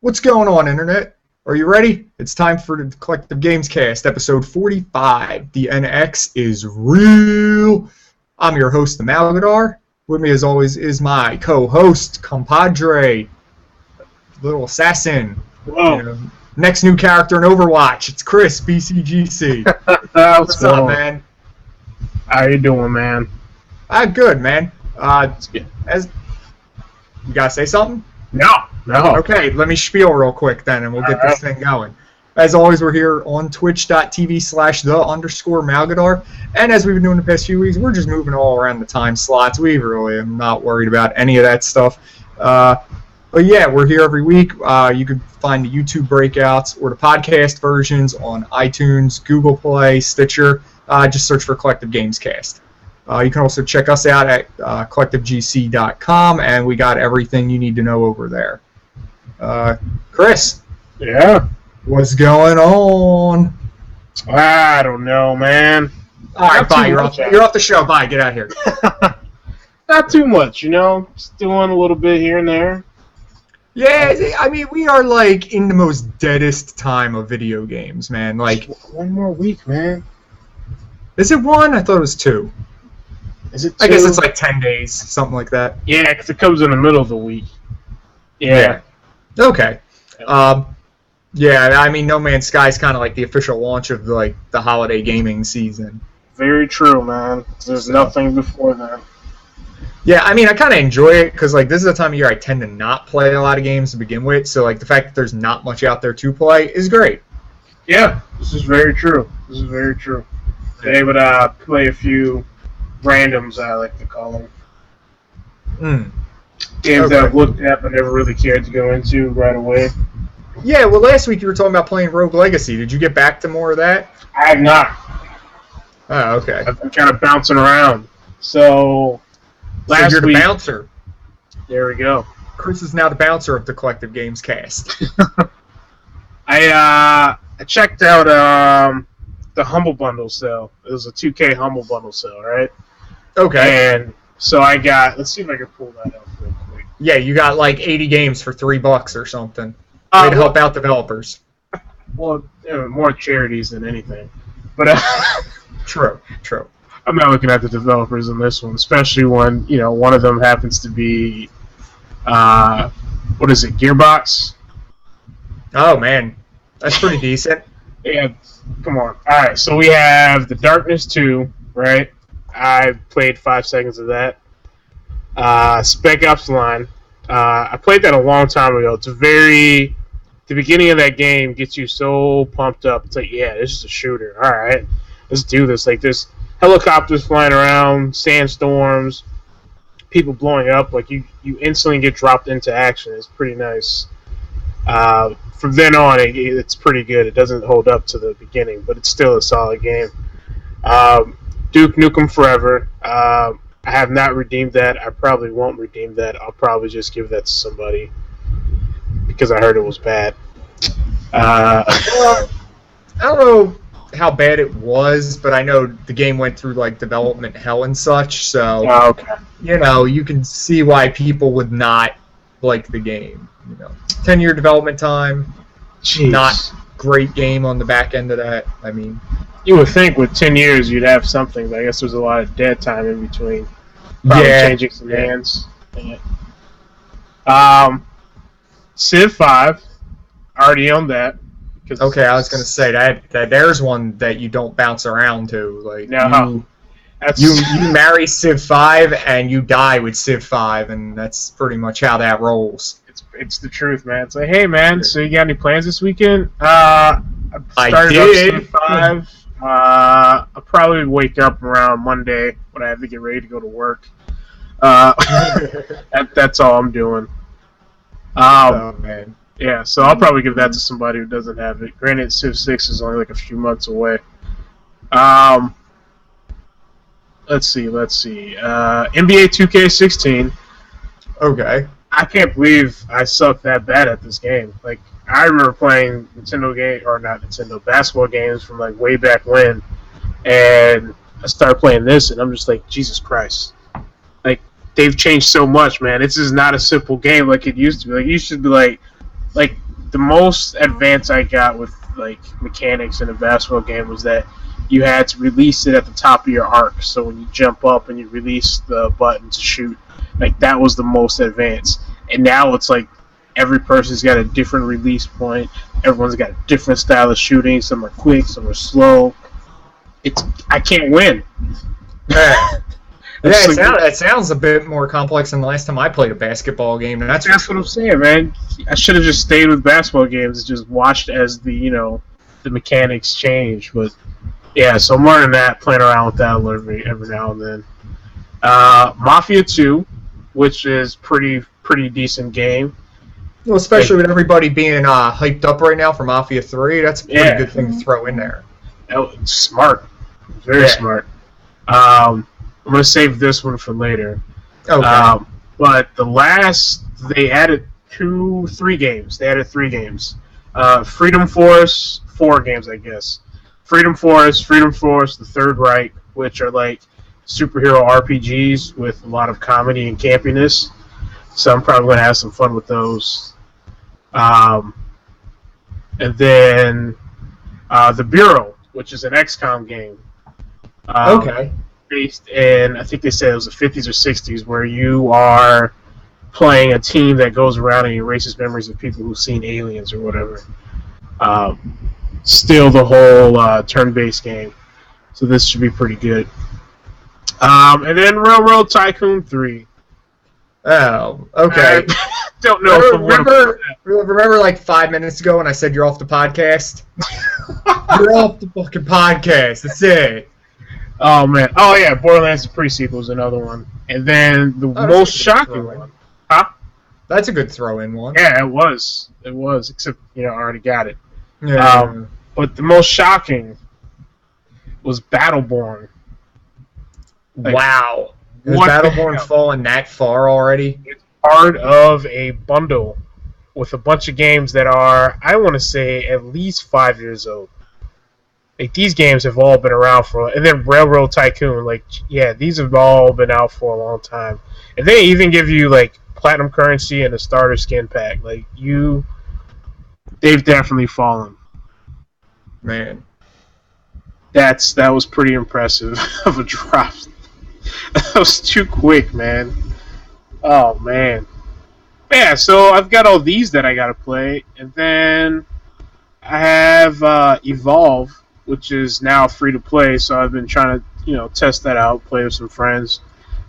What's going on, Internet? Are you ready? It's time for the Collective Gamescast, episode 45. The NX is real. I'm your host, the Malgadar. With me, as always, is my co-host, compadre, little assassin. Whoa. Next new character in Overwatch. It's Chris, BCGC. What's up, man? How you doing, man? Good, man. You gotta say something? No. Okay, let me spiel real quick then, and we'll get this thing going. As always, we're here on twitch.tv/the_Malgadar, and as we've been doing the past few weeks, we're just moving all around the time slots. We really am not worried about any of that stuff. But yeah, we're here every week. You can find the YouTube breakouts or the podcast versions on iTunes, Google Play, Stitcher. Just search for Collective Gamescast. You can also check us out at collectivegc.com, and we got everything you need to know over there. Chris. Yeah? What's going on? I don't know, man. All right, bye. You're off the show. Bye. Get out of here. Not too much, Just doing a little bit here and there. Yeah, I mean, we are, in the most deadest time of video games, man. One more week, man. Is it one? I thought it was 2. Is it 2? I guess it's 10 days, something like that. Yeah, because it comes in the middle of the week. Yeah. Okay. Yeah, I mean, No Man's Sky is kind of like the official launch of, the holiday gaming season. Very true, man. There's nothing before that. Yeah, I mean, I kind of enjoy it because, this is the time of year I tend to not play a lot of games to begin with. So, the fact that there's not much out there to play is great. Yeah, this is very true. Be able to play a few randoms, I like to call them. Games that I've looked at but never really cared to go into right away. Yeah, well, last week you were talking about playing Rogue Legacy. Did you get back to more of that? I have not. Oh, okay. I've been kind of bouncing around. So you're the bouncer. There we go. Chris is now the bouncer of the Collective Gamescast. I checked out the Humble Bundle sale. It was a 2K Humble Bundle sale, right? Okay. And so I got... Let's see if I can pull that up real quick. Yeah, you got 80 games for $3 or something. Way to help out developers. Well, more charities than anything. But True. I'm not looking at the developers in this one, especially when, one of them happens to be, what is it, Gearbox? Oh, man. That's pretty decent. Yeah, come on. All right, so we have The Darkness 2, right? I played 5 seconds of that. Spec Ops Line. I played that a long time ago. It's the beginning of that game gets you so pumped up. It's yeah, this is a shooter. All right, let's do this. There's helicopters flying around, sandstorms, people blowing up. You instantly get dropped into action. It's pretty nice. From then on, it's pretty good. It doesn't hold up to the beginning, but it's still a solid game. Duke Nukem Forever. I have not redeemed that. I probably won't redeem that. I'll probably just give that to somebody because I heard it was bad. Well, I don't know how bad it was, but I know the game went through development hell and such, so okay. You can see why people would not like the game. 10-year development time. Jeez. Not great game on the back end of that. I mean, you would think with 10 years you'd have something, but I guess there's a lot of dead time in between. Probably changing some hands. Yeah. Civ 5, already owned that. Okay, I was gonna say that there's one that you don't bounce around to. You marry Civ 5 and you die with Civ 5, and that's pretty much how that rolls. It's the truth, man. It's hey man, so you got any plans this weekend? I started up Civ 5. I'll probably wake up around Monday when I have to get ready to go to work. That's all I'm doing. Oh man. Yeah, so I'll probably give that to somebody who doesn't have it. Granted, Civ 6 is only a few months away. Let's see. NBA 2K16. Okay. I can't believe I suck that bad at this game. I remember playing basketball games from way back when, and I started playing this, and I'm just Jesus Christ. They've changed so much, man. This is not a simple game like it used to be. You should be the most advanced I got with like mechanics in a basketball game was that you had to release it at the top of your arc. So when you jump up and you release the button to shoot, like that was the most advanced. And now it's like every person's got a different release point. Everyone's got a different style of shooting. Some are quick, some are slow. I can't win. Yeah, it sounds a bit more complex than the last time I played a basketball game. And that's what I'm saying, man. I should have just stayed with basketball games and just watched as the mechanics change. But yeah, so I'm learning that, playing around with that every now and then. Mafia 2, which is pretty decent game. Well, especially with everybody being hyped up right now for Mafia 3, that's a pretty good thing to throw in there. Smart. Very smart. I'm going to save this one for later. Okay. But they added 3 games. They added 3 games. Freedom Force, 4 games, I guess. Freedom Force, The Third Reich, which are like superhero RPGs with a lot of comedy and campiness. So I'm probably going to have some fun with those. And then The Bureau, which is an XCOM game. Okay. Based in, I think they said it was the 50s or 60s, where you are playing a team that goes around and erases memories of people who've seen aliens or whatever. Still the whole turn-based game. So this should be pretty good. And then Railroad Tycoon 3. Oh, okay. Don't know. Remember like 5 minutes ago when I said you're off the podcast? You're off the fucking podcast. That's it. Oh, man. Oh, yeah. Borderlands the Pre-Sequel is another one. And then the most shocking one. Huh? That's a good throw-in one. Yeah, it was. It was. Except, I already got it. Yeah. But the most shocking was Battleborn. Wow. Has Battleborn fallen that far already? It's part of a bundle with a bunch of games that are, I want to say, at least 5 years old. Like, these games have all been around for, and then Railroad Tycoon, these have all been out for a long time. And they even give you, platinum currency and a starter skin pack. They've definitely fallen. Man. That was pretty impressive of a drop. That was too quick, man. Oh, man. Yeah, so I've got all these that I gotta play, and then I have Evolve, which is now free to play, so I've been trying to, test that out, play with some friends.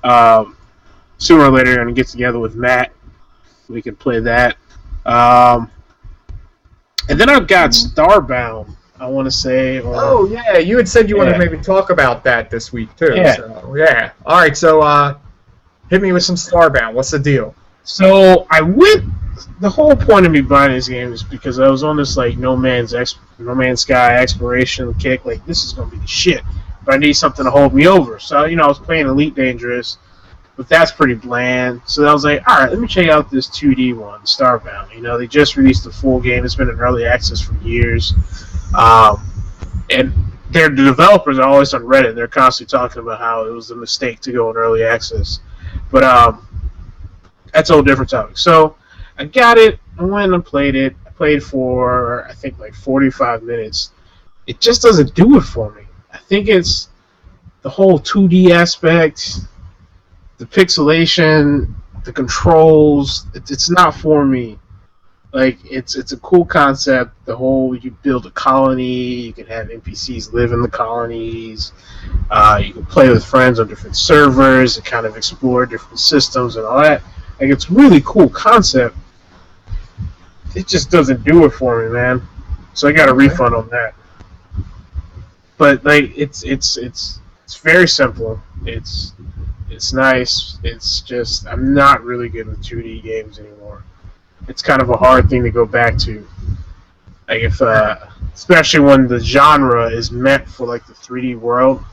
Sooner or later, I'm going to get together with Matt. We can play that. And then I've got Starbound, I want to say. Yeah, you had said you wanted to maybe talk about that this week, too. Yeah. So, yeah. All right, so hit me with some Starbound. What's the deal? So the whole point of me buying this game is because I was on this No Man's Sky exploration kick. This is gonna be the shit, but I need something to hold me over. So I was playing Elite Dangerous, but that's pretty bland. So I was like, all right, let me check out this 2D one, Starbound. They just released the full game. It's been in early access for years, and the developers are always on Reddit. They're constantly talking about how it was a mistake to go in early access, but that's a whole different topic. So I got it. I went and played it. I played for, I think, 45 minutes. It just doesn't do it for me. I think it's the whole 2D aspect, the pixelation, the controls. It's not for me. It's a cool concept. The whole, you build a colony. You can have NPCs live in the colonies. You can play with friends on different servers and kind of explore different systems and all that. It's a really cool concept. It just doesn't do it for me, man. So I got a refund on that. But it's very simple. It's nice. It's just I'm not really good with 2D games anymore. It's kind of a hard thing to go back to. Especially when the genre is meant for the 3D world,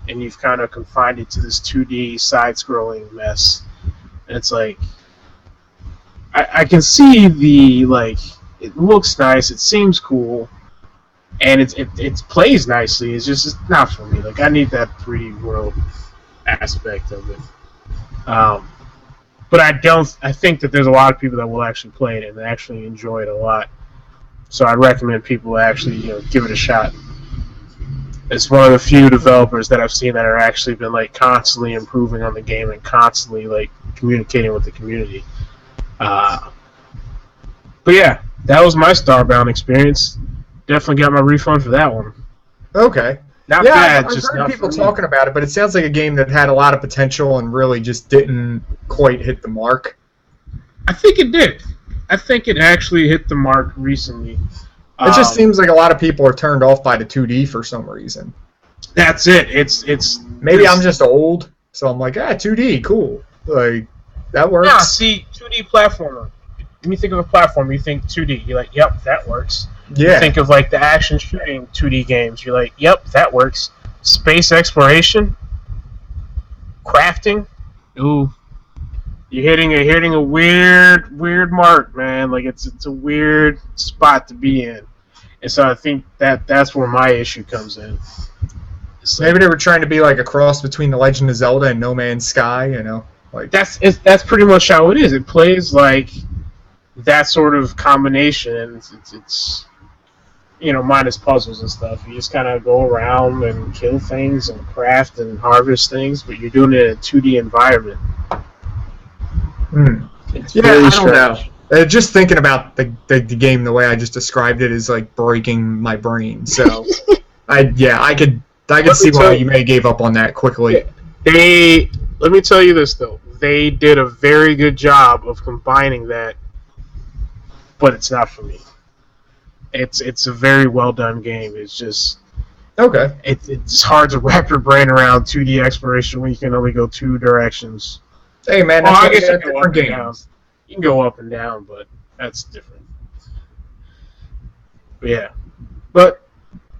and you've kind of confined it to this 2D side-scrolling mess. And it's I can see it looks nice, it seems cool, and it plays nicely. It's just not for me. I need that 3D world aspect of it. But I think that there's a lot of people that will actually play it and actually enjoy it a lot. So I'd recommend people actually give it a shot. It's one of the few developers that I've seen that are actually been like constantly improving on the game and constantly like communicating with the community. But yeah, that was my Starbound experience. Definitely got my refund for that one. Okay. Not yeah, bad. I've just heard not people for me. talking about it, but it sounds like a game that had a lot of potential and really just didn't quite hit the mark. I think it did. I think it actually hit the mark recently. It just seems like a lot of people are turned off by the 2D for some reason. That's it. It's maybe I'm just old, so I'm like, 2D, cool. Like that works. Yeah, see, 2D platformer. When you think of a platform, you think 2D. You're like, yep, that works. Yeah. You think of like the action shooting 2D games. You're like, yep, that works. Space exploration, crafting. Ooh, you're hitting a weird mark, man. Like it's a weird spot to be in, and so I think that's where my issue comes in. Maybe they were trying to be like a cross between The Legend of Zelda and No Man's Sky, like that's pretty much how it is. It plays like that sort of combination, and it's minus puzzles and stuff. You just kind of go around and kill things and craft and harvest things, but you're doing it in a 2D environment. It's really I strange. don't know. Just thinking about the game the way I just described it is like breaking my brain. So, I could see why you may gave up on that quickly. Let me tell you this though, they did a very good job of combining that, but it's not for me. It's a very well done game. It's just okay. It's hard to wrap your brain around 2D exploration when you can only go two directions. Hey man, Well, that's I guess you can go up different and games. down. You can go up and down, but that's different. But yeah, but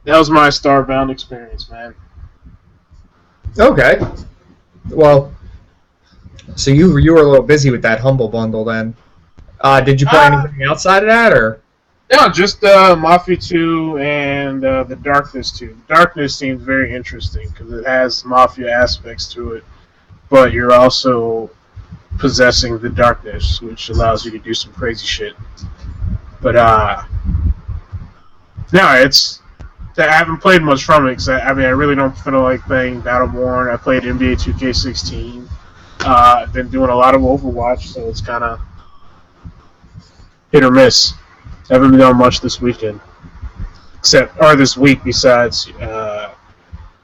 that was my Starbound experience, man. Okay. Well, so you were a little busy with that Humble Bundle then. Did you play anything outside of that, or? No, just Mafia 2 and the Darkness 2. Darkness seems very interesting because it has Mafia aspects to it, but you're also possessing the darkness, which allows you to do some crazy shit. But no, I haven't played much from it because I really don't feel like playing Battleborn. I played NBA 2K16. I've been doing a lot of Overwatch, so it's kind of hit or miss. I haven't done much this weekend, this week. Besides,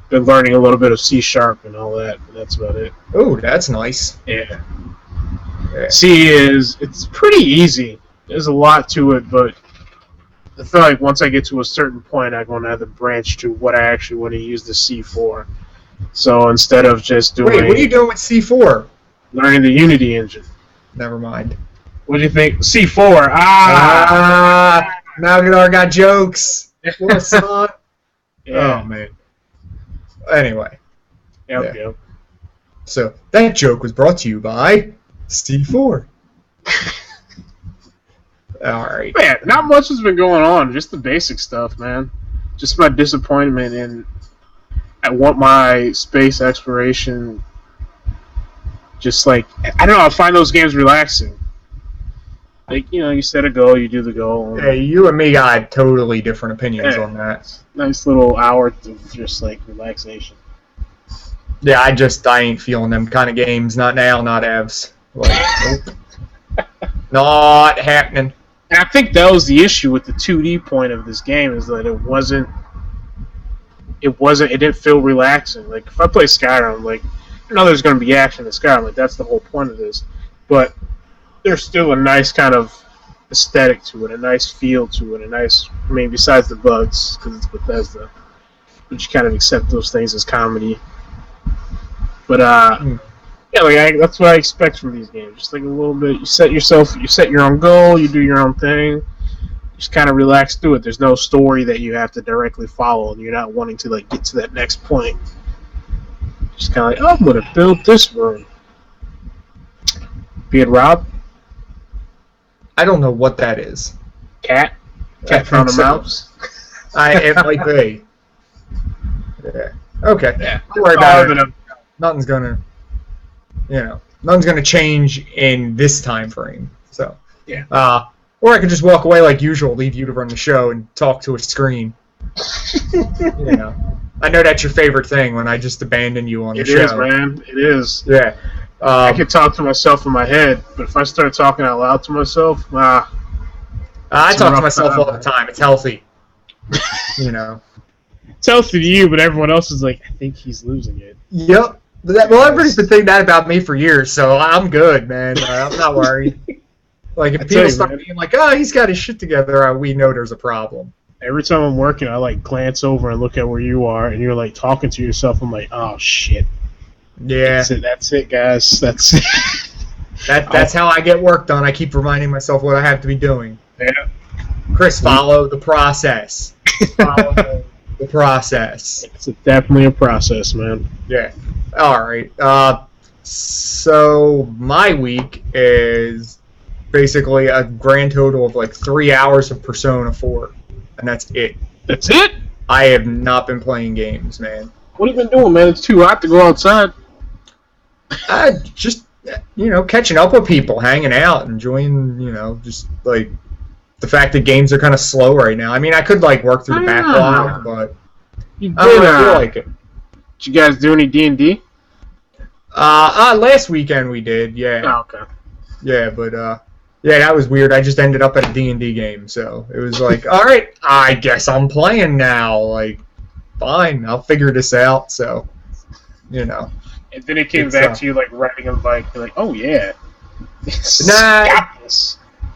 been learning a little bit of C# and all that. But that's about it. Oh, that's nice. Yeah. C it's pretty easy. There's a lot to it, but I feel like once I get to a certain point, I'm going to have to branch to what I actually want to use the C for. So instead of just doing... Wait, what are you doing with C4? Learning the Unity engine. Never mind. What do you think? C4. Malgadar got jokes. What a son. Yeah. Oh, man. Anyway. Yep. So, that joke was brought to you by C4. Alright. Man, not much has been going on. Just the basic stuff, man. Just my disappointment in... I want my space exploration... Just like... I don't know, I find those games relaxing. Like, you set a goal, you do the goal. Hey, you and me got totally different opinions on that. Nice little hour of just, like, relaxation. Yeah, I ain't feeling them kind of games. Not now, not evs. Like, nope. Not happening. And I think that was the issue with the 2D point of this game, is that it didn't feel relaxing. Like, if I play Skyrim, like, I know there's going to be action in Skyrim, like, that's the whole point of this. But there's still a nice kind of aesthetic to it, a nice feel to it, besides the bugs, because it's Bethesda, but you kind of accept those things as comedy. But, that's what I expect from these games. Just like a little bit, you set your own goal, you do your own thing, just kind of relax through it. There's no story that you have to directly follow, and you're not wanting to, like, get to that next point. Just kind of like, I'm going to build this room. Be it Rob? I don't know what that is. Cat found a mouse. It might be. Yeah. Okay. Yeah. Don't worry about it. Nothing's gonna change in this time frame. So. Yeah. Or I could just walk away like usual, leave you to run the show and talk to a screen. You know, I know that's your favorite thing when I just abandon you on the show. It is, man. It is. Yeah. I can talk to myself in my head, but if I start talking out loud to myself, I talk to myself all the time. It's healthy. You know. It's healthy to you, but everyone else is like, I think he's losing it. Yep. Well, everybody's been thinking that about me for years, so I'm good, man. I'm not worried. Like, if people start being like, oh, he's got his shit together, we know there's a problem. Every time I'm working, I, like, glance over and look at where you are, and you're, like, talking to yourself. I'm like, oh, shit. Yeah. That's it, guys. That's it. That's how I get work done. I keep reminding myself what I have to be doing. Yeah. Chris, follow the process. Follow the process. It's definitely a process, man. Yeah. All right. So my week is basically a grand total of like 3 hours of Persona 4, and that's it. That's it? I have not been playing games, man. What have you been doing, man? It's too hot to go outside. Just, catching up with people, hanging out, enjoying, just like the fact that games are kind of slow right now. I mean, I could like work through the backlog, but I don't feel like it. Did you guys do any D&D? Last weekend we did, yeah. Oh, okay. Yeah, but yeah, that was weird. I just ended up at a D&D game, so it was like, all right, I guess I'm playing now. Like, fine, I'll figure this out. So, And then it came back to you like riding a bike. You're like, oh yeah.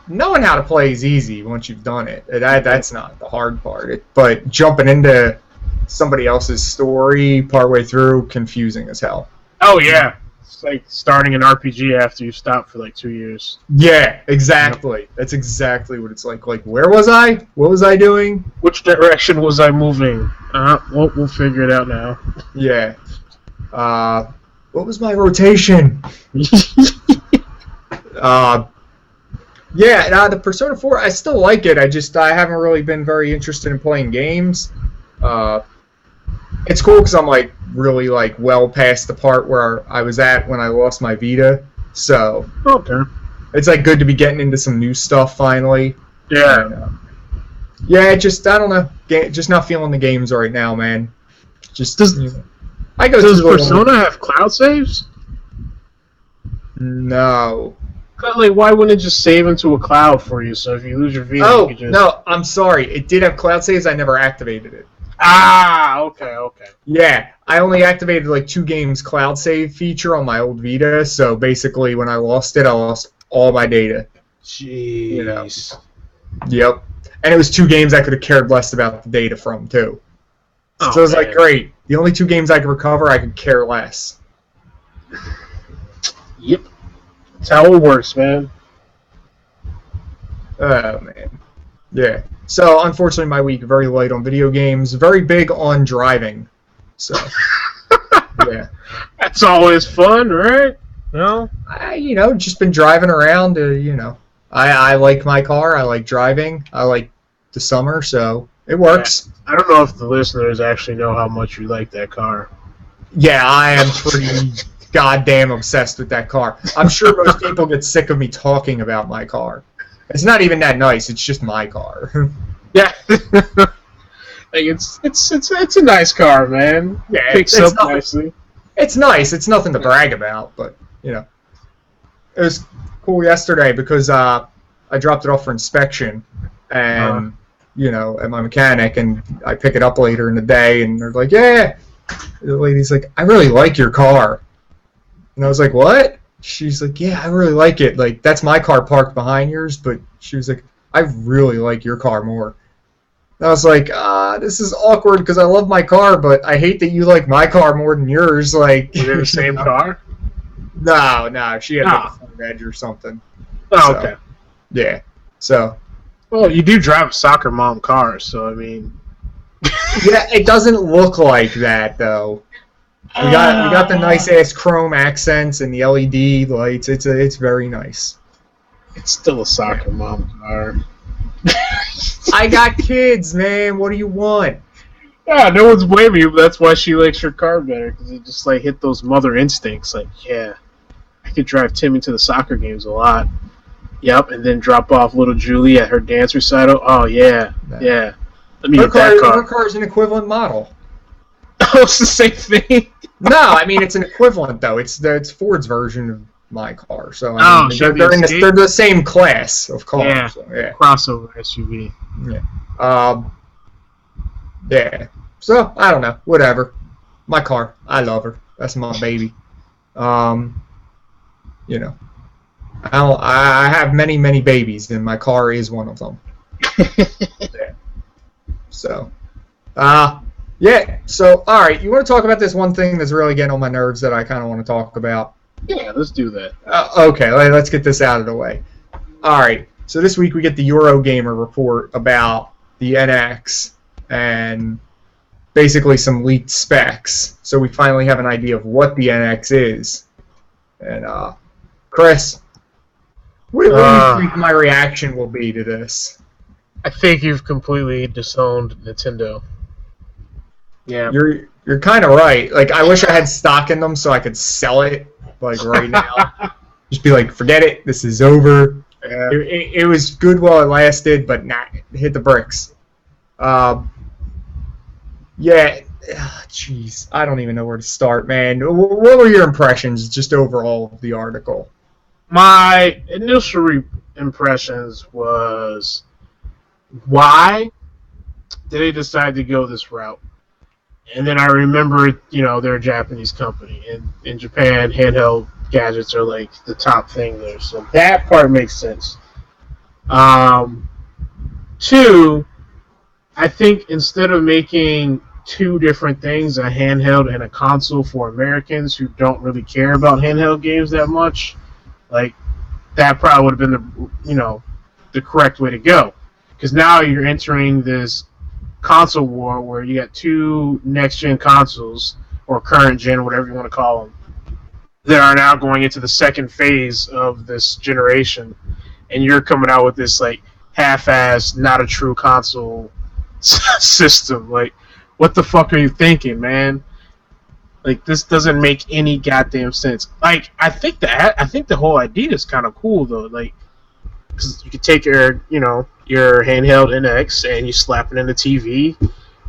Knowing how to play is easy once you've done it. That's not the hard part. But jumping into somebody else's story partway through, confusing as hell. Oh yeah. It's like starting an RPG after you stop for like 2 years. Yeah, exactly. That's exactly what it's like. Like, where was I? What was I doing? Which direction was I moving? We'll figure it out now. Yeah. What was my rotation? The Persona 4, I still like it. I haven't really been very interested in playing games. It's cool because I'm like really like well past the part where I was at when I lost my Vita. So okay, it's like good to be getting into some new stuff finally. Yeah. And, I don't know. Just not feeling the games right now, man. Does Persona have cloud saves? No. Like, why wouldn't it just save into a cloud for you? So if you lose your Vita, you can just... No, I'm sorry. It did have cloud saves. I never activated it. Okay. Yeah, I only activated like 2 games cloud save feature on my old Vita. So basically, when I lost it, I lost all my data. Jeez. Yep. And it was 2 games I could have cared less about the data from too. So it was like, great. The only 2 games I could recover, I could care less. Yep. That's how it works, man. Oh, man. Yeah. So, unfortunately, my week, very light on video games, very big on driving. So, yeah. That's always fun, right? No? Just been driving around, I like my car, I like driving, I like the summer, so it works. Yeah. I don't know if the listeners actually know how much you like that car. Yeah, I am pretty goddamn obsessed with that car. I'm sure most people get sick of me talking about my car. It's not even that nice. It's just my car. Yeah, like it's a nice car, man. Yeah, it picks up nicely. It's nice. It's nothing to brag about, but it was cool yesterday because I dropped it off for inspection, and at my mechanic, and I pick it up later in the day, and they're like, "Yeah." The lady's like, "I really like your car." And I was like, what? She's like, yeah, I really like it. Like, that's my car parked behind yours, but she was like, I really like your car more. And I was like, this is awkward because I love my car, but I hate that you like my car more than yours. Like, was it the same car? No, she had like a front edge or something. Oh, okay. Yeah. So. Well, you do drive a soccer mom car, so I mean. Yeah, it doesn't look like that though. We got the nice ass chrome accents and the LED lights. It's very nice. It's still a soccer mom car. I got kids, man. What do you want? Yeah, no one's blaming you, but that's why she likes your car better, because it just like hit those mother instincts. Like, yeah, I could drive Timmy to the soccer games a lot. Yep, and then drop off little Julie at her dance recital. Oh yeah, No. yeah. Let me Her get that car. Her car is an equivalent model. Oh, it's the same thing. No, I mean it's an equivalent though. It's Ford's version of my car. So I mean, they're the same class of car. Yeah, so, yeah. Crossover SUV. Yeah. Yeah. So I don't know. Whatever. My car. I love her. That's my baby. You know. I have many babies, and my car is one of them. Yeah. So, yeah. So, all right. You want to talk about this one thing that's really getting on my nerves that I kind of want to talk about? Yeah, let's do that. Okay. Let's get this out of the way. All right. So this week we get the Eurogamer report about the NX and basically some leaked specs. So we finally have an idea of what the NX is. And Chris, what do you think my reaction will be to this? I think you've completely disowned Nintendo. Yeah. You're kind of right. Like, I wish I had stock in them so I could sell it, like, right now. Just be like, forget it. This is over. Yeah. It was good while it lasted, but nah, it hit the bricks. Yeah. Jeez, I don't even know where to start, man. What were your impressions, just overall, of the article? My initial impressions was, why did they decide to go this route? And then I remembered, they're a Japanese company, and in Japan, handheld gadgets are like the top thing there. So that part makes sense. Two, I think instead of making two different things, a handheld and a console for Americans who don't really care about handheld games that much, like, that probably would have been the correct way to go. Because now you're entering this console war where you got two next-gen consoles, or current-gen, whatever you want to call them, that are now going into the second phase of this generation. And you're coming out with this, like, half-assed, not a true console system. Like, what the fuck are you thinking, man? Like, this doesn't make any goddamn sense. Like, I think the whole idea is kind of cool though. Like, cause you could take your handheld NX and you slap it in the TV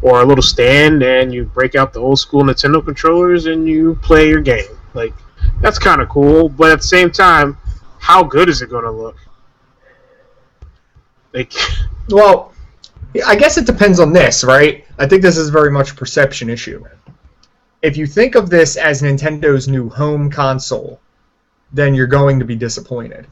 or a little stand, and you break out the old school Nintendo controllers and you play your game. Like, that's kind of cool. But at the same time, how good is it going to look? Like, well, I guess it depends on this, right? I think this is very much a perception issue. If you think of this as Nintendo's new home console, then you're going to be disappointed.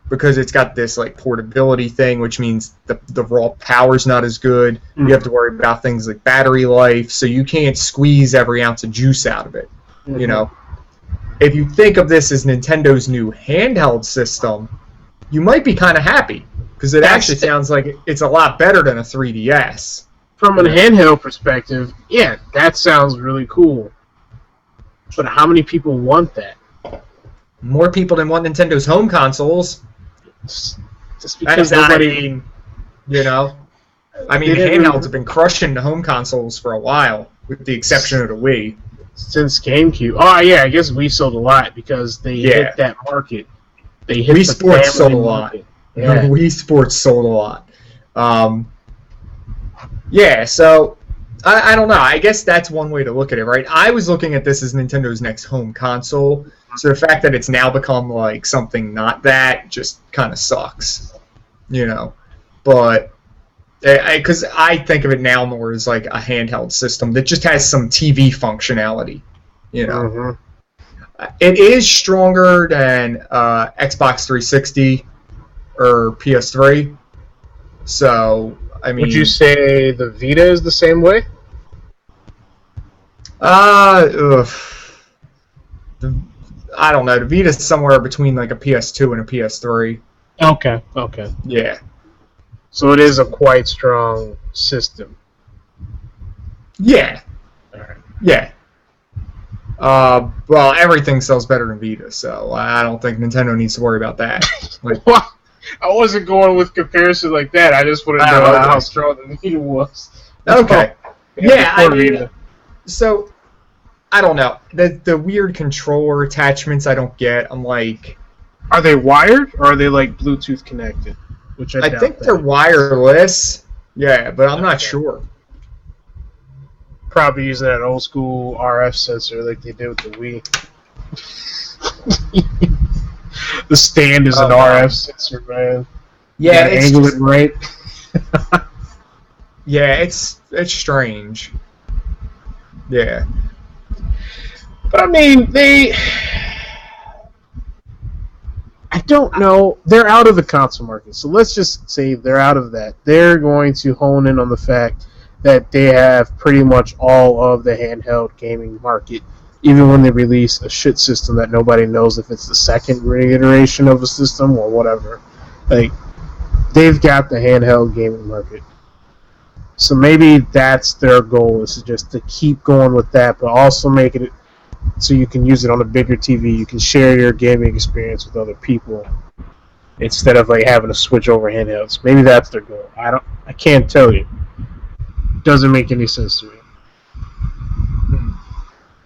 Because it's got this like portability thing, which means the raw power's not as good. Mm-hmm. You have to worry about things like battery life, so you can't squeeze every ounce of juice out of it. Mm-hmm. If you think of this as Nintendo's new handheld system, you might be kind of happy. Because it actually sounds like it's a lot better than a 3DS. From a handheld perspective, yeah, that sounds really cool. But how many people want that? More people than want Nintendo's home consoles. Just because nobody... handhelds have been crushing the home consoles for a while, with the exception of the Wii. Since GameCube. Oh, yeah, I guess Wii sold a lot because they hit that market. They hit Wii Sports sold a lot. Yeah. Wii Sports sold a lot. So I don't know. I guess that's one way to look at it, right? I was looking at this as Nintendo's next home console, so the fact that it's now become like something not that just kind of sucks, But because I think of it now more as like a handheld system that just has some TV functionality, Mm-hmm. It is stronger than Xbox 360 or PS3. So, I mean... Would you say the Vita is the same way? I don't know. The Vita's somewhere between like a PS2 and a PS3. Okay. Yeah. So it is a quite strong system. Yeah. All right. Yeah. Well, everything sells better than Vita, so I don't think Nintendo needs to worry about that. Like, well, I wasn't going with comparison like that. I just wanted to know how strong the Vita was. Okay. Yeah, I mean, so, I don't know. The weird controller attachments I don't get. I'm like, Are they wired or are they like Bluetooth connected? Which I doubt think they're wireless. Yeah, but I'm not sure. Probably using that old school RF sensor like they did with the Wii. The stand is an RF sensor, man. Yeah, it's angle it right. Yeah, it's strange. Yeah. But I mean, I don't know. They're out of the console market, so let's just say they're out of that. They're going to hone in on the fact that they have pretty much all of the handheld gaming market, even when they release a shit system that nobody knows if it's the second reiteration of a system or whatever. Like, they've got the handheld gaming market. So maybe that's their goal, is just to keep going with that, but also make it so you can use it on a bigger TV. You can share your gaming experience with other people instead of like having to switch over handhelds. Maybe that's their goal. I can't tell you. Doesn't make any sense to me.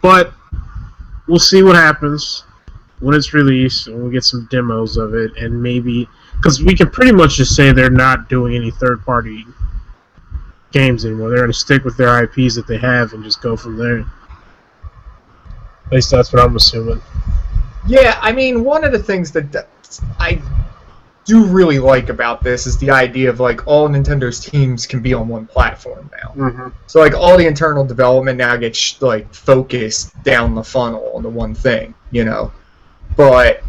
But we'll see what happens when it's released, and we'll get some demos of it, and maybe because we can pretty much just say they're not doing any third-party games anymore. They're going to stick with their IPs that they have and just go from there. At least that's what I'm assuming. Yeah, I mean, one of the things that I do really like about this is the idea of like all Nintendo's teams can be on one platform now. Mm-hmm. So like all the internal development now gets like focused down the funnel on the one thing, you know. But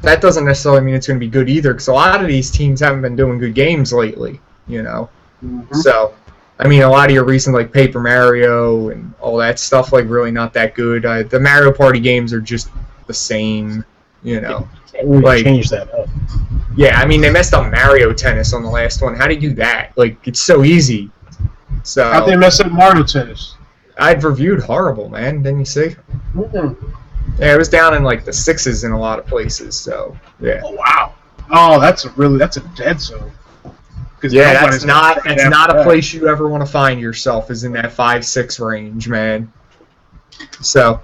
that doesn't necessarily mean it's going to be good either, because a lot of these teams haven't been doing good games lately, you know. Mm-hmm. So, I mean, a lot of your recent like Paper Mario and all that stuff, like really not that good. The Mario Party games are just the same, you know. Can't really like, change that up. Yeah, I mean, they messed up Mario Tennis on the last one. How do you do that? Like, it's so easy. So How'd they mess up Mario Tennis? I'd reviewed horrible, man. Didn't you see? Mm-hmm. Yeah, it was down in like the 6s in a lot of places. So yeah. Oh wow. Oh, that's a dead zone. Yeah, that's not a place you ever want to find yourself, is in that 5-6 range, man. So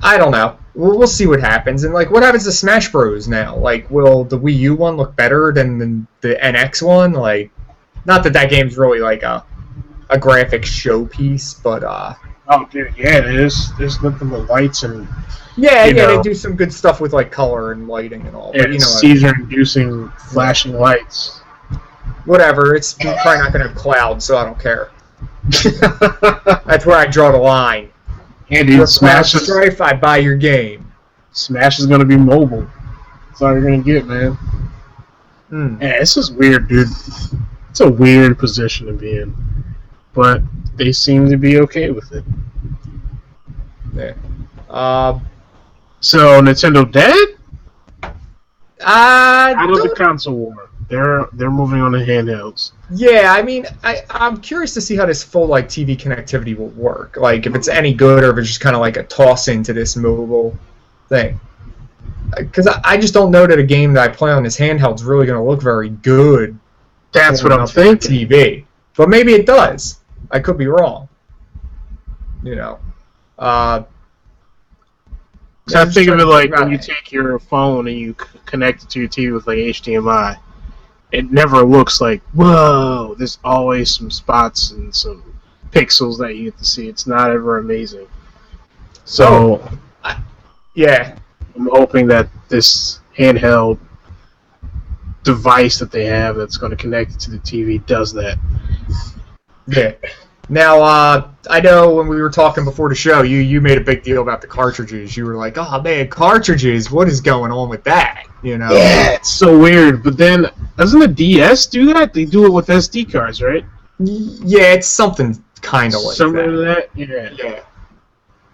I don't know. We'll see what happens. And like, what happens to Smash Bros. Now? Like, will the Wii U one look better than the NX one? Like, not that that game's really like a graphic showpiece, but oh, dude, yeah, it is. There's nothing but lights and yeah, they do some good stuff with like color and lighting and all. Yeah, but, you know, seizure-inducing flashing lights. Whatever. It's probably not going to have clouds, so I don't care. That's where I draw the line. Yeah, dude, Smash is... Strife, I buy your game. Smash is going to be mobile. That's all you're going to get, man. Yeah, this is weird, dude. It's a weird position to be in. But they seem to be okay with it. Yeah. So, Nintendo dead? Out of the don't... console war. They're moving on to handhelds. Yeah, I mean, I'm curious to see how this full like TV connectivity will work. Like, if it's any good, or if it's just kind of like a toss into this mobile thing. Because I just don't know that a game that I play on this handheld is really going to look very good. That's what I'm thinking. TV, but maybe it does. I could be wrong. You know. So I think of it like when you take your phone and you connect it to your TV with like HDMI. It never looks like, whoa, there's always some spots and some pixels that you get to see. It's not ever amazing. So, yeah. I'm hoping that this handheld device that they have that's going to connect it to the TV does that. Yeah. Now, I know when we were talking before the show, you made a big deal about the cartridges. You were like, oh, man, cartridges, what is going on with that? You know? Yeah, it's so weird. But then, doesn't the DS do that? They do it with SD cards, right? Yeah, it's something kind of like Similar to that. Yeah.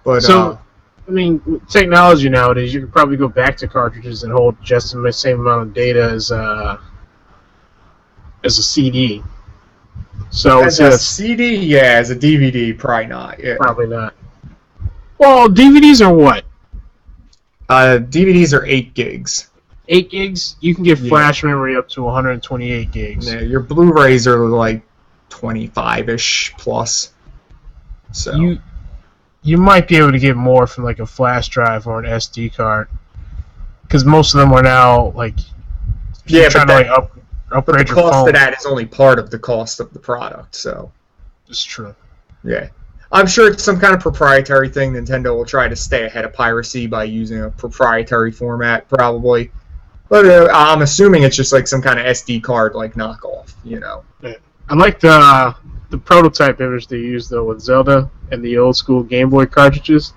But, so, I mean, technology nowadays, you could probably go back to cartridges and hold just the same amount of data as a CD. So as a CD, yeah. As a DVD, probably not. Yeah. Probably not. Well, DVDs are what? DVDs are 8 gigs. 8 gigs? You can get flash memory up to 128 gigs. Yeah, your Blu-rays are like 25-ish plus. So you might be able to get more from like a flash drive or an SD card. because most of them are now like trying to upgrade the your phone. cost of that is only part of the cost of the product. So it's true. Yeah. I'm sure it's some kind of proprietary thing. Nintendo will try to stay ahead of piracy by using a proprietary format, probably. But I'm assuming it's just like some kind of SD card like knockoff, Yeah. I like the prototype image they used though with Zelda and the old school Game Boy cartridges.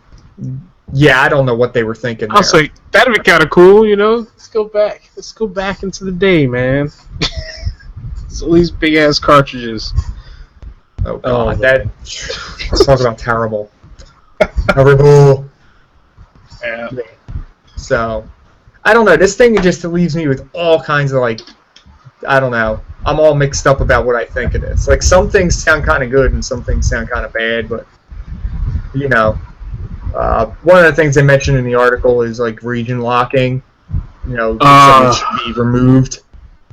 Yeah, I don't know what they were thinking there. I was like, that'd be kind of cool, Let's go back. Let's go back into the day, man. It's all these big ass cartridges. Oh god, talk about terrible. Terrible. Yeah. So, I don't know. This thing just leaves me with all kinds of I don't know. I'm all mixed up about what I think it is. Like some things sound kind of good and some things sound kind of bad, but one of the things they mentioned in the article is like region locking. Something should be removed,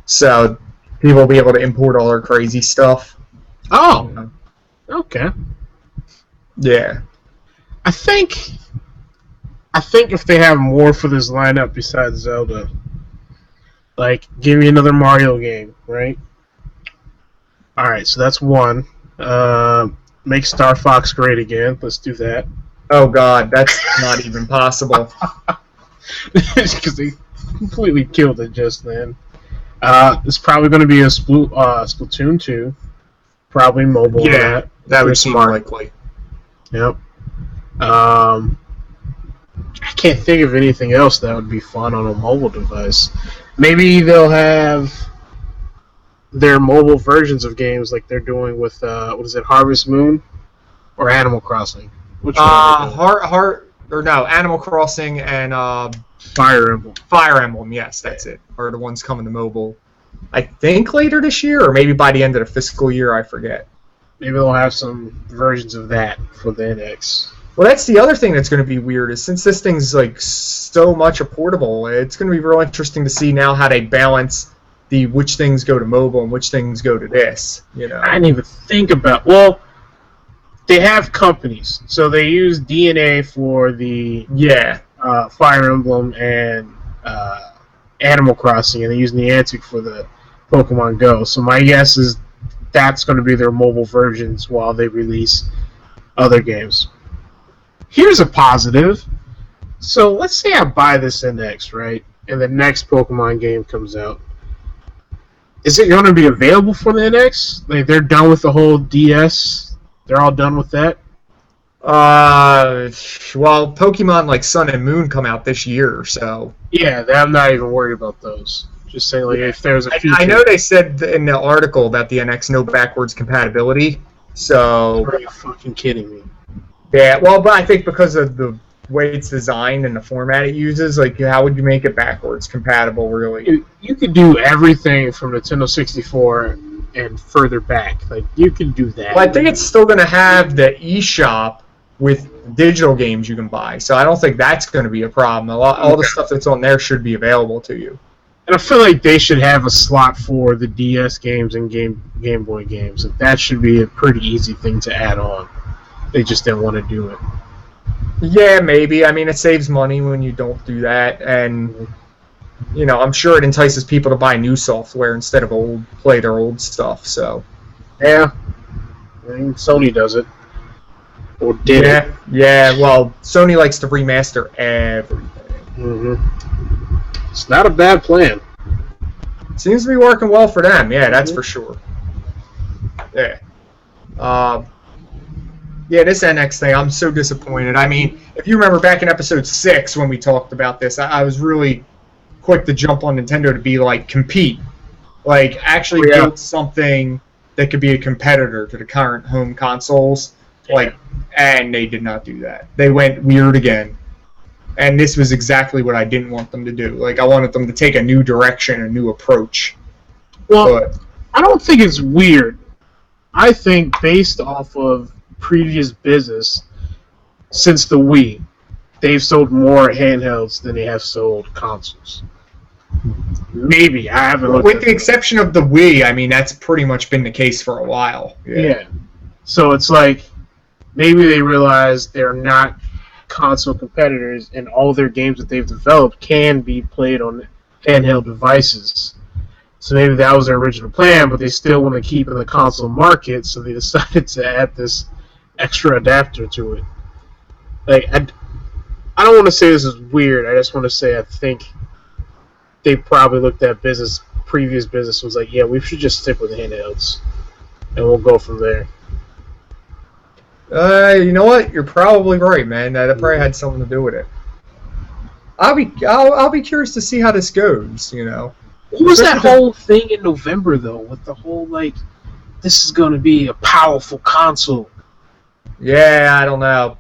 so people will be able to import all their crazy stuff. Oh, okay. Yeah. I think if they have more for this lineup besides Zelda, like give me another Mario game, right? All right, so that's one. Make Star Fox great again. Let's do that. Oh God, that's not even possible. Because they completely killed it just then. It's probably going to be a Splatoon 2. Probably mobile. Yeah, that would seem likely. Yep. I can't think of anything else that would be fun on a mobile device. Maybe they'll have their mobile versions of games like they're doing with Harvest Moon or Animal Crossing. Which one? Animal Crossing and Fire Emblem. Fire Emblem, yes, that's it. Are the ones coming to mobile. I think later this year, or maybe by the end of the fiscal year, I forget. Maybe they'll have some versions of that for the NX. Well, that's the other thing that's going to be weird, is since this thing's like so much a portable, it's going to be real interesting to see now how they balance which things go to mobile and which things go to this. I didn't even think about. Well, they have companies, so they use DNA for the Fire Emblem and Animal Crossing, and they use Niantic for the Pokemon Go. So my guess is that's going to be their mobile versions while they release other games. Here's a positive. So let's say I buy this NX, right? And the next Pokemon game comes out. Is it going to be available for the NX? Like they're done with the whole DS? They're all done with that? Well, Pokemon like Sun and Moon come out this year, so... Yeah, I'm not even worried about those. Just saying, like, if there's a future... I know they said in the article about the NX no backwards compatibility, so... Are you fucking kidding me? Yeah, well, but I think because of the way it's designed and the format it uses, like, how would you make it backwards compatible, really? You could do everything from Nintendo 64 and further back. Like, you can do that. Well, I think it's still going to have the eShop with digital games you can buy, so I don't think that's going to be a problem. All the stuff that's on there should be available to you. And I feel like they should have a slot for the DS games and Game Boy games. Like, that should be a pretty easy thing to add on. They just didn't want to do it. Yeah, maybe. I mean, it saves money when you don't do that, and I'm sure it entices people to buy new software instead of play their old stuff. So, yeah, I mean, Sony does it, or did it? Yeah. Well, Sony likes to remaster everything. Mm-hmm. It's not a bad plan. Seems to be working well for them. Yeah, that's for sure. Yeah. Yeah, this NX thing, I'm so disappointed. I mean, if you remember back in episode 6 when we talked about this, I was really quick to jump on Nintendo to be like, compete. Like, actually build something that could be a competitor to the current home consoles. Like, and they did not do that. They went weird again. And this was exactly what I didn't want them to do. Like, I wanted them to take a new direction, a new approach. Well, I don't think it's weird. I think based off of previous business, since the Wii, they've sold more handhelds than they have sold consoles. Maybe. I haven't looked with the exception of the Wii, I mean, that's pretty much been the case for a while. Yeah. So it's like, maybe they realize they're not console competitors, and all their games that they've developed can be played on handheld devices. So maybe that was their original plan, but they still want to keep in the console market, so they decided to add this extra adapter to it. Like, I don't want to say this is weird. I just want to say I think they probably looked at previous business was like, yeah, we should just stick with handhelds, and we'll go from there. You know what? You're probably right, man. That probably had something to do with it. I'll be curious to see how this goes. You know, what was that whole thing in November though? With the whole like, this is going to be a powerful console. Yeah, I don't know.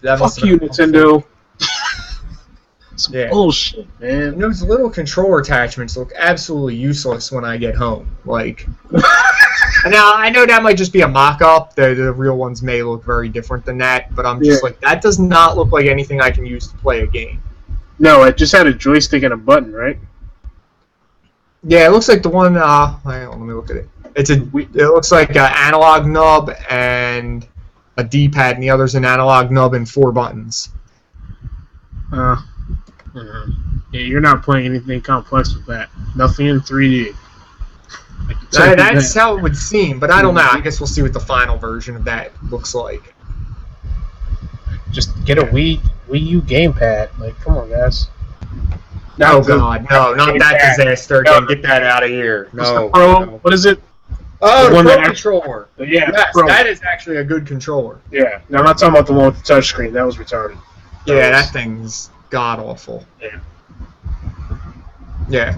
Fuck you, Nintendo. Some bullshit, man. And those little controller attachments look absolutely useless when I get home. Like, now I know that might just be a mock-up. The real ones may look very different than that, but I'm just like, that does not look like anything I can use to play a game. No, it just had a joystick and a button, right? Yeah, it looks like the one. Hang on, let me look at it. It looks like an analog nub and a D-pad, and the other's an analog nub and 4 buttons. Yeah, you're not playing anything complex with that. Nothing in 3D. That's how it would seem, but I don't know. I guess we'll see what the final version of that looks like. Just get a Wii U gamepad. Like, come on, guys. No, God, no, not that disaster again. Get that out of here. No. What is it? Oh, the Pro controller. Yeah, yes, that is actually a good controller. Yeah. Now, I'm not talking about the one with the touchscreen. That was retarded. Yeah, that thing's god-awful. Yeah. Yeah.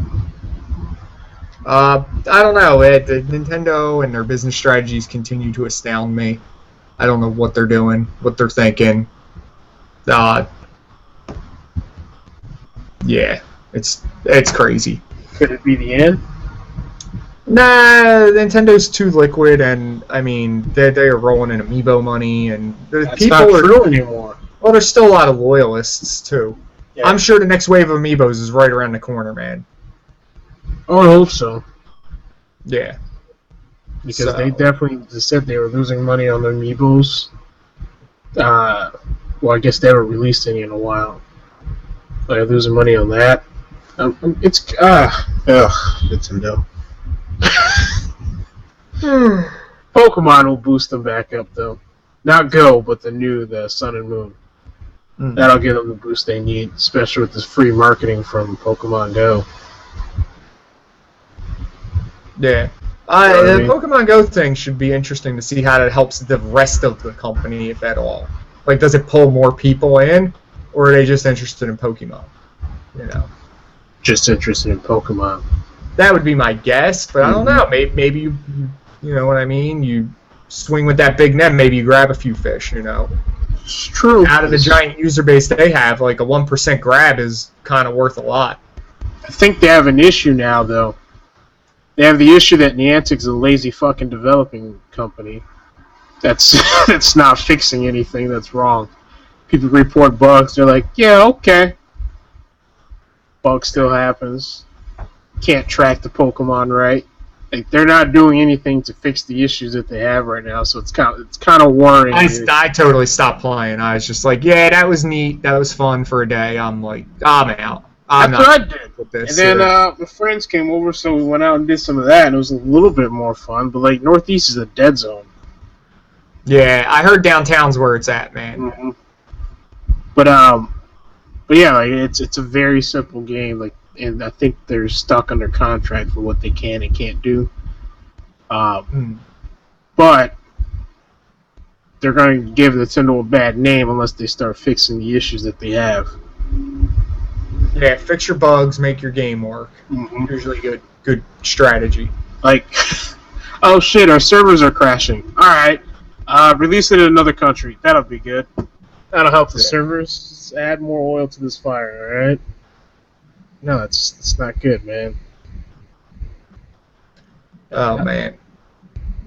I don't know. The Nintendo and their business strategies continue to astound me. I don't know what they're doing, what they're thinking. Yeah, it's crazy. Could it be the end? Nah, Nintendo's too liquid, and I mean they are rolling in amiibo money, and that's not true anymore. Well, there's still a lot of loyalists too. Yeah. I'm sure the next wave of amiibos is right around the corner, man. Oh, I hope so. Yeah, because they definitely said they were losing money on their amiibos. Well, I guess they haven't released any in a while. They're losing money on that. It's Nintendo. Pokemon will boost them back up though. Not Go, but the Sun and Moon. That'll give them the boost they need, especially with this free marketing from Pokemon Go. Yeah. The Pokemon Go thing should be interesting to see how that helps the rest of the company, if at all. Like, does it pull more people in, or are they just interested in Pokemon? You know, just interested in Pokemon. That would be my guess, but I don't know. Maybe you know what I mean. You swing with that big net, maybe you grab a few fish. You know, it's true. Out of the giant user base they have, like a 1% grab is kind of worth a lot. I think they have an issue now, though. They have the issue that Niantic's a lazy fucking developing company. That's not fixing anything that's wrong. People report bugs. They're like, yeah, okay. Bug still happens. Can't track the Pokemon right. Like, they're not doing anything to fix the issues that they have right now. So it's kind of worrying. I totally stopped playing. I was just like, yeah, that was neat. That was fun for a day. I'm like, I'm out. That's what I did. With this, and then my friends came over, so we went out and did some of that, and it was a little bit more fun. But like Northeast is a dead zone. Yeah, I heard downtown's where it's at, man. Mm-hmm. But yeah, like it's a very simple game. Like, and I think they're stuck under contract for what they can and can't do. But they're going to give Nintendo a bad name unless they start fixing the issues that they have. Yeah, fix your bugs, make your game work. Mm-hmm. Usually good strategy. Like, oh shit, our servers are crashing. Alright, release it in another country. That'll be good. That'll help the servers. Just add more oil to this fire, alright? No, it's not good, man. Oh, man.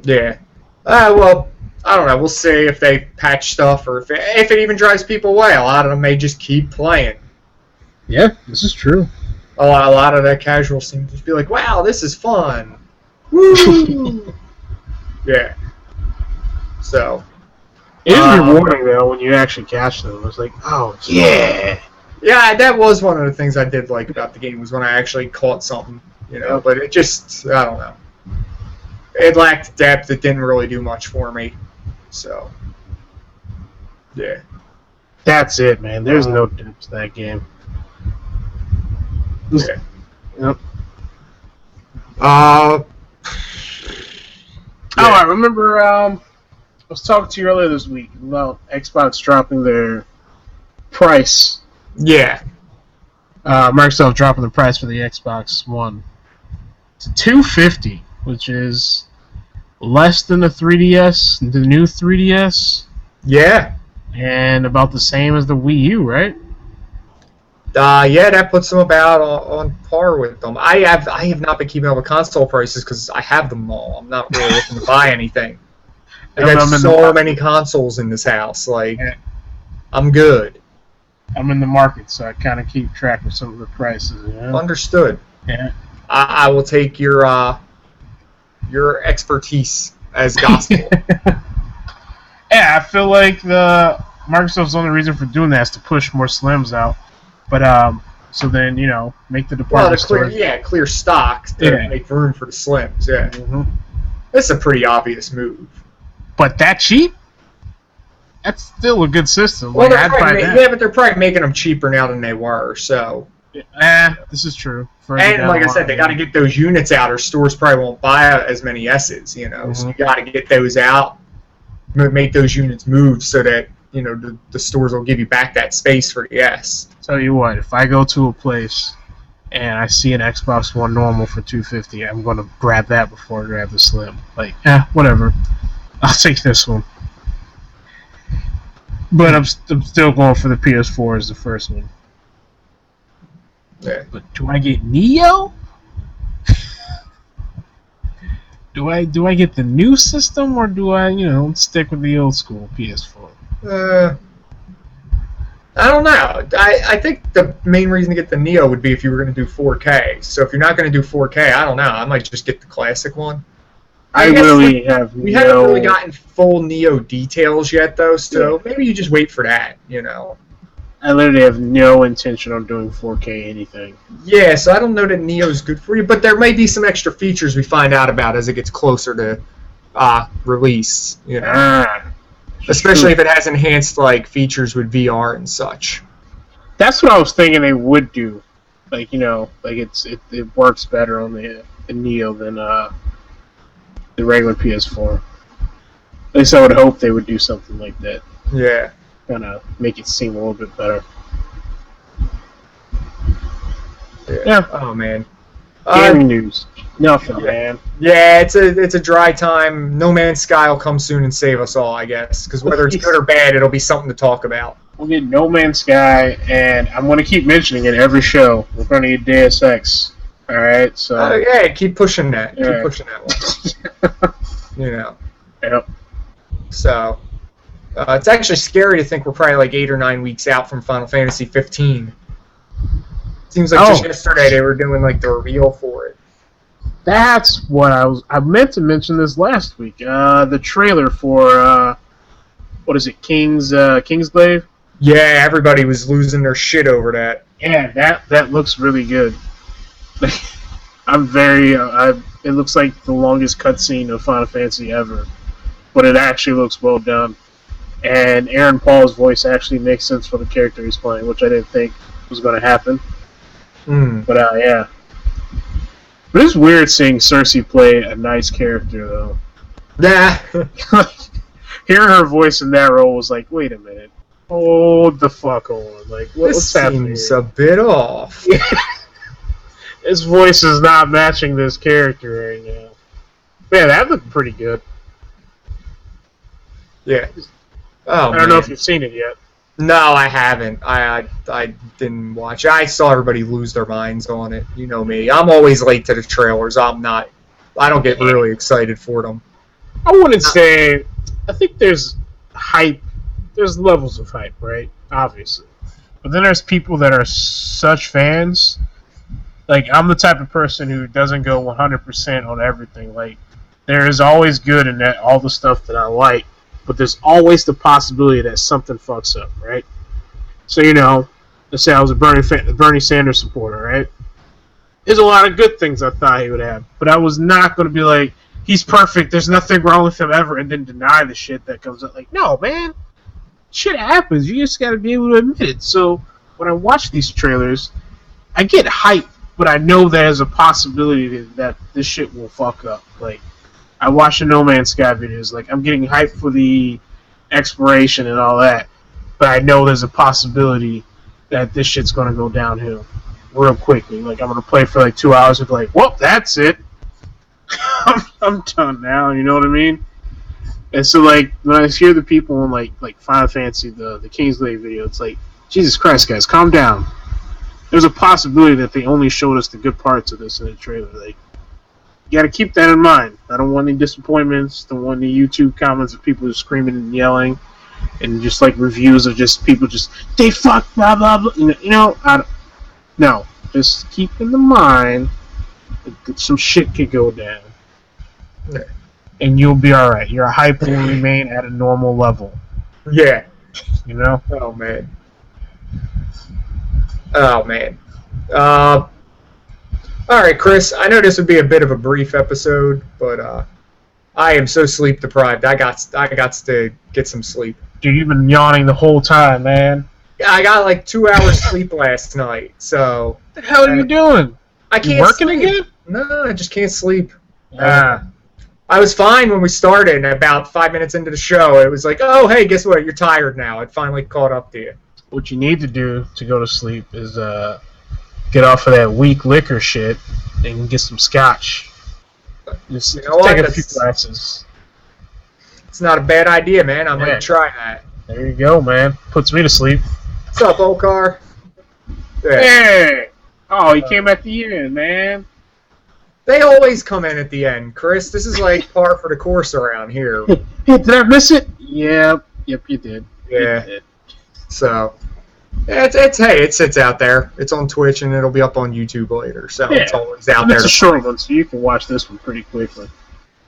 Yeah. Well, I don't know. We'll see if they patch stuff or if it even drives people away. A lot of them may just keep playing. Yeah, this is true. A lot of that casual seem to just be like, wow, this is fun. Woo! Yeah. So, It is rewarding though when you actually catch them. It's like, oh yeah. Yeah, that was one of the things I did like about the game was when I actually caught something, But it just, I don't know. It lacked depth. It didn't really do much for me. So, yeah. That's it, man. There's no depth to that game. Yeah. Yep. Yeah. Oh, I remember. I was talking to you earlier this week about Xbox dropping their price. Yeah. Microsoft dropping the price for the Xbox One to $250, which is less than the 3DS, the new 3DS. Yeah. And about the same as the Wii U, right? Yeah, that puts them about on par with them. I have not been keeping up with console prices because I have them all. I'm not really looking to buy anything. I got so many consoles in this house. I'm good. I'm in the market, so I kind of keep track of some of the prices. Understood. Yeah. I will take your expertise as gospel. Yeah, I feel like Microsoft's only reason for doing that is to push more Slims out. But so then make the department stores. Clear stock to make room for the Slims. Yeah, That's a pretty obvious move. But that cheap? That's still a good system. Well, but they're probably making them cheaper now than they were. So. This is true. And like I said, they got to get those units out, or stores probably won't buy as many S's. So you got to get those out, make those units move so that the stores will give you back that space for the S. Tell you what, if I go to a place and I see an Xbox One normal for $250, I'm gonna grab that before I grab the Slim. Whatever. I'll take this one. But I'm still going for the PS4 as the first one. Yeah. But do I get Neo? Do I get the new system, or do I stick with the old school PS4? I don't know. I think the main reason to get the Neo would be if you were going to do 4K. So if you're not going to do 4K, I don't know. I might just get the classic one. We haven't really gotten full Neo details yet, though. So maybe you just wait for that. I literally have no intention on doing 4K anything. Yeah, so I don't know that Neo's good for you, but there may be some extra features we find out about as it gets closer to release. Especially if it has enhanced features with VR and such. That's what I was thinking they would do. It works better on the Neo than the regular PS4. At least I would hope they would do something like that. Yeah. Kind of make it seem a little bit better. Yeah. Oh man. Gaming news. Nothing, man. Yeah, it's a dry time. No Man's Sky will come soon and save us all, I guess. Because whether it's good or bad, it'll be something to talk about. We'll get No Man's Sky, and I'm going to keep mentioning it every show. We're going to get Deus Ex. All right, so. Keep pushing that. Keep pushing that one. Yep. So. It's actually scary to think we're probably 8 or 9 weeks out from Final Fantasy 15. Seems like just yesterday they were doing the reveal for it. That's what I meant to mention this last week. The trailer for what is it, Kingsglaive? Yeah, everybody was losing their shit over that. Yeah, that looks really good. I'm very. It looks like the longest cutscene of Final Fantasy ever, but it actually looks well done. And Aaron Paul's voice actually makes sense for the character he's playing, which I didn't think was going to happen. But yeah. But it's weird seeing Cersei play a nice character, though. Nah. Hearing her voice in that role was like, wait a minute. Hold the fuck on. What's happening? This seems a bit off. His voice is not matching this character right now. Yeah, that looked pretty good. Yeah. Oh, I don't know if you've seen it yet. No, I haven't. I didn't watch it. I saw everybody lose their minds on it. You know me. I'm always late to the trailers. I don't get really excited for them. I wouldn't say... I think there's hype. There's levels of hype, right? Obviously. But then there's people that are such fans. I'm the type of person who doesn't go 100% on everything. There is always good in that, all the stuff that I like. but there's always the possibility that something fucks up, right? So, let's say I was a Bernie Sanders supporter, right? There's a lot of good things I thought he would have, but I was not going to be like, he's perfect, there's nothing wrong with him ever, and then deny the shit that comes up. Like, no, man, shit happens. You just got to be able to admit it. So when I watch these trailers, I get hyped, but I know there's a possibility that this shit will fuck up. Like, I watch the No Man's Sky videos. Like, I'm getting hyped for the exploration and all that, but I know there's a possibility that this shit's going to go downhill real quickly. Like, I'm going to play for like 2 hours and be like, well, that's it. I'm done now, you know what I mean? And so, like, when I hear the people in, like Final Fantasy, the Kingsley video, it's like, Jesus Christ, guys, calm down. There's a possibility that they only showed us the good parts of this in the trailer. Like, you got to keep that in mind. I don't want any disappointments. Don't want any YouTube comments of people just screaming and yelling, and just like reviews of just people just they fuck blah blah blah. No, just keep in the mind that some shit could go down, and you'll be all right. Your hype will remain at a normal level. Yeah. Oh man. All right, Chris. I know this would be a bit of a brief episode, but I am so sleep deprived. I got to get some sleep. Dude, you've been yawning the whole time, man. Yeah, I got like 2 hours sleep last night. So what the hell are you doing? I can't. You working sleep. again? No, I just can't sleep. Ah. I was fine when we started, and about 5 minutes into the show, it was like, oh, hey, guess what? You're tired now. It finally caught up to you. What you need to do to go to sleep is get off of that weak liquor shit and get some scotch. Just take a few glasses. It's not a bad idea, man. I might try that. There you go, man. Puts me to sleep. What's up, Okar? Yeah. Hey! Oh, he came at the end, man. They always come in at the end, Chris. This is like par for the course around here. Hey, did I miss it? Yep, you did. Yeah. You did. So, it sits out there. It's on Twitch, and it'll be up on YouTube later. So it's always out there. It's a short one, so you can watch this one pretty quickly.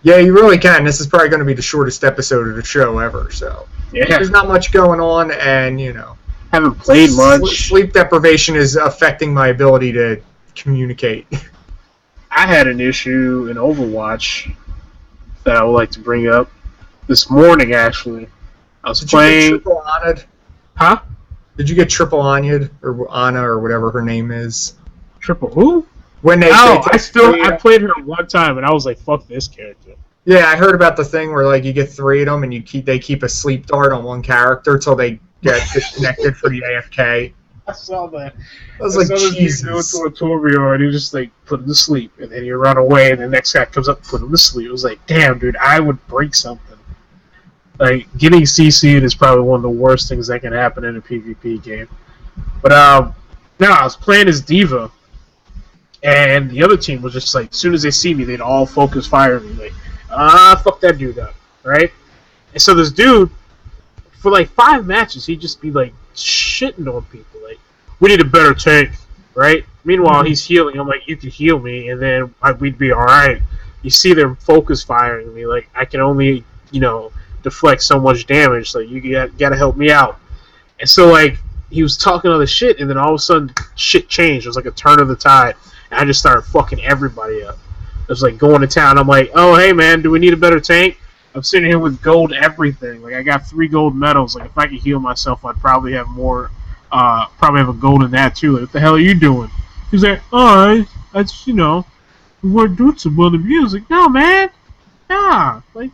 Yeah, you really can. This is probably going to be the shortest episode of the show ever. So there's not much going on, and haven't played much. Sleep deprivation is affecting my ability to communicate. I had an issue in Overwatch that I would like to bring up this morning. Actually, I was playing. You get triple honored? Huh? Did you get triple honored or Anna or whatever her name is? Triple who? When I played her one time and I was like, "Fuck this character." Yeah, I heard about the thing where like you get 3 of them and they keep a sleep dart on one character till they get disconnected for the AFK. I saw that. I was like, Jesus. Go to a Torbjorn and you just like put him to sleep, and then you run away, and the next guy comes up and put him to sleep. It was like, damn, dude, I would break something. Like getting CC'd is probably one of the worst things that can happen in a PvP game. But no, I was playing as D.Va, and the other team was just like, as soon as they see me, they'd all focus fire me, like, fuck that dude up, right? And so this dude, for like 5 matches, he'd just be like shitting on people, like, we need a better tank, right? Meanwhile, he's healing. I'm like, you can heal me, and then we'd be all right. You see them focus firing me, like, I can only, deflect so much damage, like, you gotta help me out. And so, like, he was talking all this shit, and then all of a sudden, shit changed. It was like a turn of the tide, and I just started fucking everybody up. It was like going to town. I'm like, oh, hey, man, do we need a better tank? I'm sitting here with gold everything. Like, I got 3 gold medals. Like, if I could heal myself, I'd probably have more, probably have a gold in that, too. Like, what the hell are you doing? He's like, oh, I just, we weren't doing so well in the music. No, man. Nah. Like,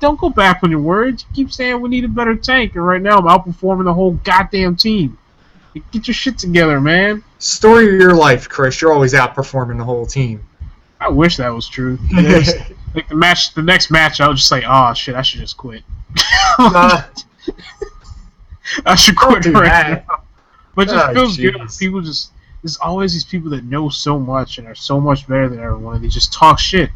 don't go back on your words. You keep saying we need a better tank, and right now I'm outperforming the whole goddamn team. Like, get your shit together, man. Story of your life, Chris. You're always outperforming the whole team. I wish that was true. Like the next match, I was just like, oh shit, I should just quit. I should quit right now. But it just feels good. People there's always these people that know so much and are so much better than everyone, and they just talk shit.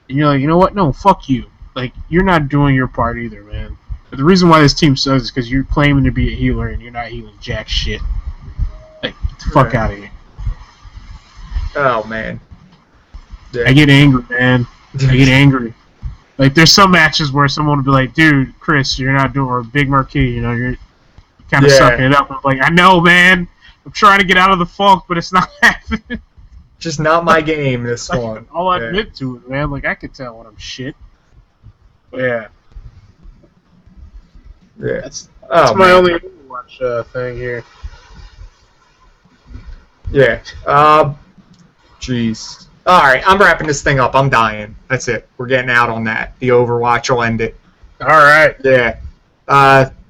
And you're like, you know what? No, fuck you. Like, you're not doing your part either, man. But the reason why this team sucks is because you're claiming to be a healer and you're not healing jack shit. Like, get the fuck out of here. Oh, man. Yeah. I get angry, man. I get angry. Like, there's some matches where someone would be like, dude, Chris, you're not doing, or Big Marquis, you know, you're kind of sucking it up. I'm like, I know, man. I'm trying to get out of the funk, but it's not happening. Just not my game, this one. I'll admit to it, man. Like, I can tell when I'm shit. But yeah. Yeah. That's my only Overwatch thing here. Yeah. Jeez. All right, I'm wrapping this thing up. I'm dying. That's it. We're getting out on that. The Overwatch will end it. All right. Yeah.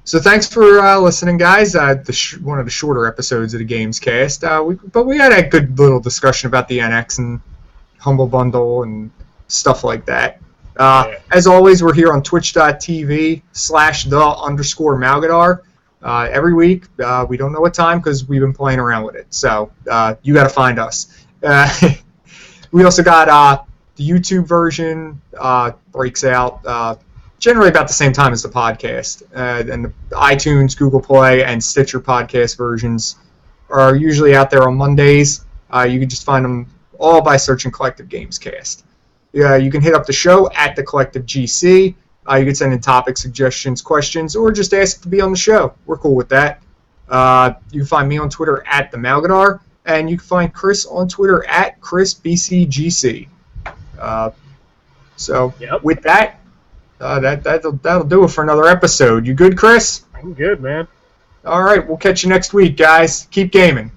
So thanks for listening, guys. One of the shorter episodes of the Gamescast. But we had a good little discussion about the NX and Humble Bundle and stuff like that. As always, we're here on twitch.tv/the_Malgadar. Every week. We don't know what time because we've been playing around with it. So you got to find us. We also got the YouTube version breaks out generally about the same time as the podcast. And the iTunes, Google Play, and Stitcher podcast versions are usually out there on Mondays. You can just find them all by searching Collective Gamescast. You can hit up the show at the Collective GC. You can send in topic suggestions, questions, or just ask to be on the show. We're cool with that. You can find me on Twitter at the Malgadar, and you can find Chris on Twitter at ChrisBCGC. With that, that'll do it for another episode. You good, Chris? I'm good, man. All right, we'll catch you next week, guys. Keep gaming.